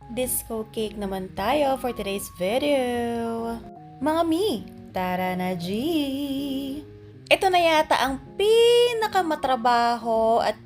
Disco cake naman tayo for today's video. Mga mi, tara na G! Ito na yata ang pinakamatrabaho at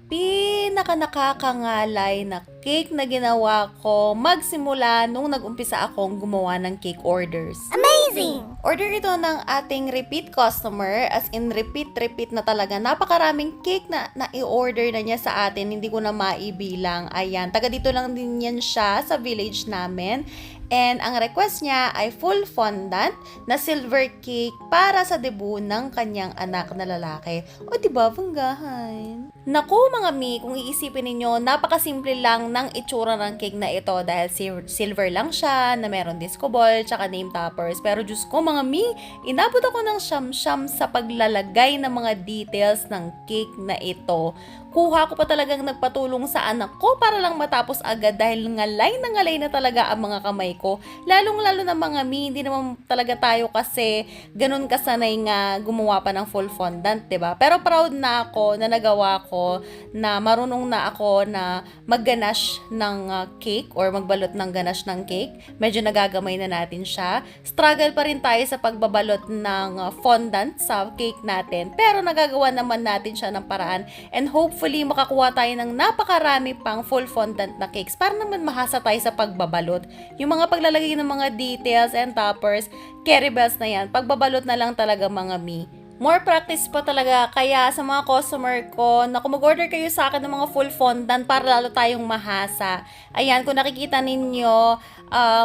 nakakakangalay na cake na ginawa ko magsimula nung nag-umpisa akong gumawa ng cake orders. Amazing! Order ito ng ating repeat customer, as in repeat na talaga. Napakaraming cake na i-order na niya sa atin, hindi ko na maibilang. Ayan, taga dito lang din yan siya sa village namin. And ang request niya ay full fondant na silver cake para sa debut ng kanyang anak na lalaki. O diba, banggahan? Naku mga mi, kung iisipin ninyo, napakasimple lang ng itsura ng cake na ito dahil silver lang siya, na meron disco ball, tsaka name toppers. Pero Diyos ko mga mi, inabot ako ng siyam-siyam sa paglalagay ng mga details ng cake na ito. Kuha ko pa talagang nagpatulong sa anak ko para lang matapos agad dahil ngalay na talaga ang mga kamay ko. Lalong-lalo na mga mi, hindi naman talaga tayo kasi ganun kasanay nga gumawa pa ng full fondant, 'di ba? Pero proud na ako na nagawa ko, na marunong na ako na mag-ganache ng cake or magbalot ng ganache ng cake. Medyo nagagamay na natin siya. Struggle pa rin tayo sa pagbabalot ng fondant sa cake natin, pero nagagawa naman natin siya ng paraan, and hopefully makakuha tayo ng napakarami pang full fondant na cakes para naman mahasa tayo sa pagbabalot. Yung mga paglalagay ng mga details and toppers, carry bells na yan, pagbabalot na lang talaga mga mi. More practice pa talaga, kaya sa mga customer ko, na kung mag-order kayo sa akin ng mga full fondant para lalo tayong mahasa. Ayan, kung nakikita ninyo,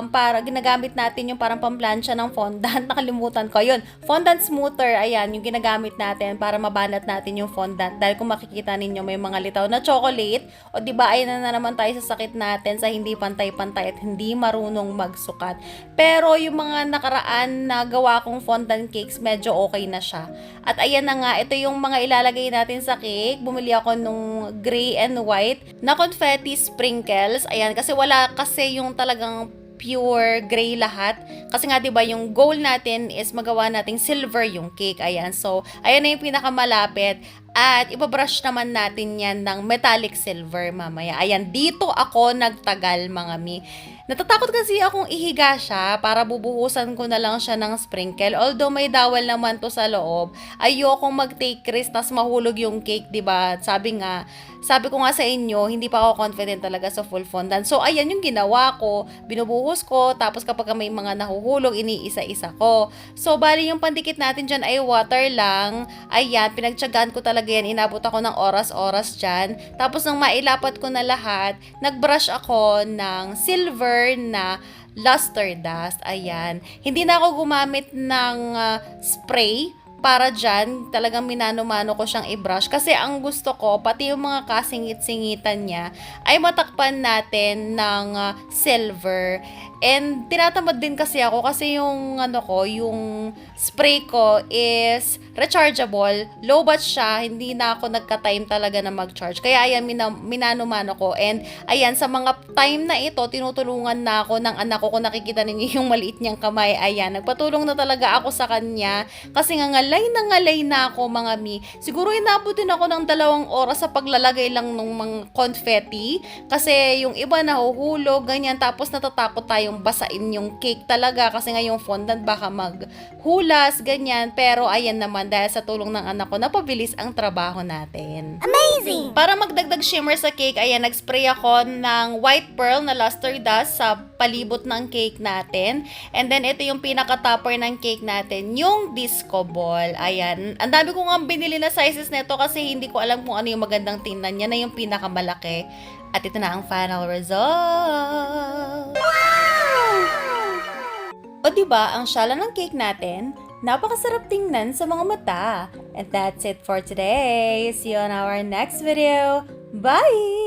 para ginagamit natin yung parang pamplansya ng fondant. Nakalimutan ko. Yun, fondant smoother. Ayan, yung ginagamit natin para mabanat natin yung fondant. Dahil kung makikita ninyo, may mga litaw na chocolate. O diba, ayan na naman tayo sa sakit natin sa hindi pantay-pantay at hindi marunong magsukat. Pero yung mga nakaraan na gawa kong fondant cakes, medyo okay na siya. At ayan na nga, ito yung mga ilalagay natin sa cake. Bumili ako nung gray and white na confetti sprinkles. Ayan, kasi wala kasi yung talagang pure gray lahat. Kasi nga 'di ba yung goal natin is magawa nating silver yung cake. Ayan. So, ayan na yung pinakamalapit. At ibabrush naman natin yan ng metallic silver mamaya. Ayan, dito ako nagtagal mga mi. Natatakot kasi akong ihiga siya para bubuhusan ko na lang siya ng sprinkle. Although may dawal naman to sa loob, ayokong mag-take risk tas mahulog yung cake, 'di ba? Sabi ko nga sa inyo, hindi pa ako confident talaga sa full fondant. So ayan yung ginawa ko, binubuhos ko, tapos kapag may mga nahuhulog, iniisa-isa ko. So bali yung pandikit natin diyan ay water lang. Ayan, pinagtiyagaan ko talaga yan, inabot ako ng oras-oras dyan. Tapos nang mailapat ko na lahat, nagbrush ako ng silver na luster dust. Ayan. Hindi na ako gumamit ng spray para dyan. Talagang minano-mano ko siyang i-brush. Kasi ang gusto ko, pati yung mga kasingit-singitan niya, ay matakpan natin ng silver. And tinatamad din kasi ako kasi yung yung spray ko is rechargeable, low batch siya, hindi na ako nagka-time talaga na mag-charge. Kaya ayan, minano-mano ko. And ayan, sa mga time na ito, tinutulungan na ako ng anak ko. Kung nakikita ninyo yung maliit niyang kamay, ayan, nagpatulong na talaga ako sa kanya. Kasi nga ngalay na ako mga mi. Siguro inabot din ako ng 2 oras sa paglalagay lang ng mga confetti. Kasi yung iba nahuhulog, ganyan. Tapos natatakot tayong basain yung cake talaga. Kasi nga yung fondant baka maghulas, ganyan. Pero ayan naman, dahil sa tulong ng anak ko, napabilis ang trabaho natin. Amazing! Para magdagdag shimmer sa cake, ayan, nagspray ako ng white pearl na luster dust sa palibot ng cake natin. And then, ito yung pinaka-topper ng cake natin, yung disco ball. Ayan, ang dami ko nga binili na sizes nito kasi hindi ko alam kung ano yung magandang tingnan. Yan na yung pinakamalaki. At ito na ang final result. Wow! O diba, ang syala ng cake natin, napakasarap tingnan sa mga mata. And that's it for today. See you on our next video. Bye!